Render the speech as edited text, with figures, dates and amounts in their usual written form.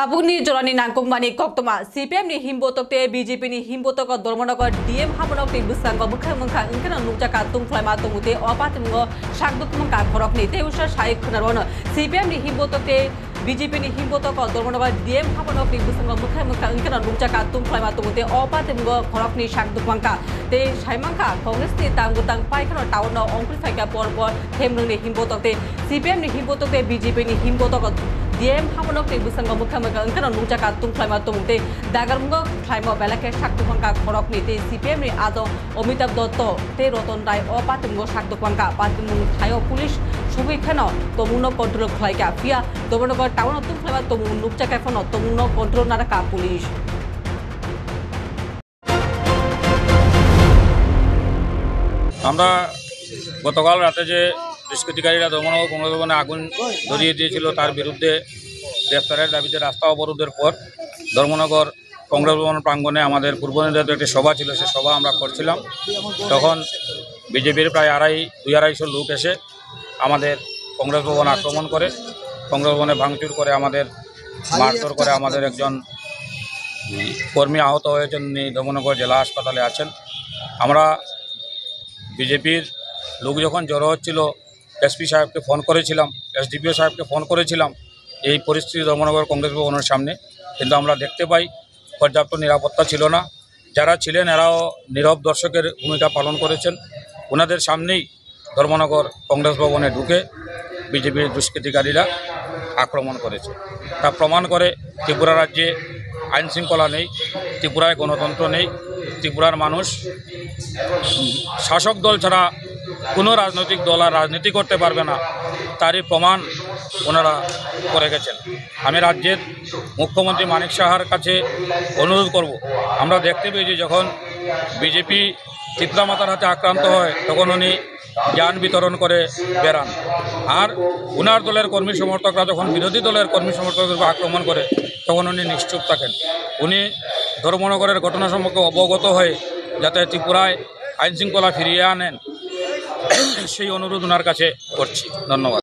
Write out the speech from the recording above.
Tabuni Jorani Nangkungmani Koktoma, CPM ni Himbotoke, BJP ni Himbotoko, Dormonoko, DM Hamonok, Busango, Mukamaka, Inkan, Nukakatung, Flamatumuti, Opatungo, Shakdukumaka, Korokni, Teusha, Shai Kunarona, CPM ni Himbotoke, BJP ni Himbotoko, Dormonoko, DM Hamonok, Busango, Mukamaka, Inkan, Nukakatung, Flamatumuti, Opatungo, Korokni, Shakdukumaka, Te Shaimanka, Congress, Tangutang, Paikan, Town, Onklifaka, Porbo, Temlu ni Himbotoke, CPM ni Himbotoke, BJP ni Himbotoko. DM Hamonok ni Busango Mukamaka Angkana Nukakatung Flamatumuti Dagarmungo Klimo Belake Shakdukwangka Korok ni Te CPM ni Ado Omitab Dotto Te Roton Dai Opatungo Shakdukwangka Patunung Thayo Police Shubi Khano Tomuno Control Khlaika Pia Tomuno Town Tung Flama Tomun Nukchaka Fono Tomuno Control Naraka Police আমরা গতকাল রাতে যে দুষ্কৃতিকারীরা ধর্মনগর কংগ্রেস ভবনে আগুন ধরিয়ে দিয়েছিল তার বিরুদ্ধে গ্রেফতারের দাবিতে রাস্তা অবরোধের পর ধর্মনগর কংগ্রেস ভবন প্রাঙ্গণে আমাদের পূর্ব নির্ধারিত একটি সভা ছিল, সে সভা আমরা করছিলাম। তখন বিজেপির প্রায় 250 লোক এসে আমাদের কংগ্রেস ভবন আক্রমণ করে, কংগ্রেস ভবনে ভাঙচুর করে, আমাদের মারধর করে। আমাদের একজন কর্মী আহত হয়েছেন, উনি ধর্মনগর জেলা হাসপাতালে আছেন। আমরা বিজেপির লোক যখন জড়ো হচ্ছিল এসপি সাহেবকে ফোন করেছিলাম, এসডিপিও সাহেবকে ফোন করেছিলাম এই পরিস্থিতি ধর্মনগর কংগ্রেস ভবনের সামনে, কিন্তু আমরা দেখতে পাই পর্যাপ্ত নিরাপত্তা ছিল না। যারা ছিলেন এরাও নীরব দর্শকের ভূমিকা পালন করেছেন। ওনাদের সামনেই ধর্মনগর কংগ্রেস ভবনে ঢুকে বিজেপির দুষ্কৃতিকারীরা আক্রমণ করেছে। তা প্রমাণ করে ত্রিপুরা রাজ্যে আইন শৃঙ্খলা নেই, ত্রিপুরায় গণতন্ত্র নেই, ত্রিপুরার মানুষ শাসক দল ছাড়া কোনো রাজনৈতিক দল আর রাজনীতি করতে পারবে না, তারই প্রমাণ ওনারা করে গেছেন। আমি রাজ্যের মুখ্যমন্ত্রী মানিক সাহার কাছে অনুরোধ করব, আমরা দেখতে পেয়েছি যখন বিজেপি চিত্রা মাতার হাতে আক্রান্ত হয় তখন উনি জ্ঞান বিতরণ করে বেড়ান, আর ওনার দলের কর্মী সমর্থকরা যখন বিরোধী দলের কর্মী সমর্থকদেরকে আক্রমণ করে তখন উনি নিশ্চুপ থাকেন। উনি ধর্মনগরের ঘটনা সম্পর্কে অবগত হয়ে যাতে ত্রিপুরায় আইনশৃঙ্খলা ফিরিয়ে আনেন সেই অনুরোধ ওনার কাছে করছি। ধন্যবাদ।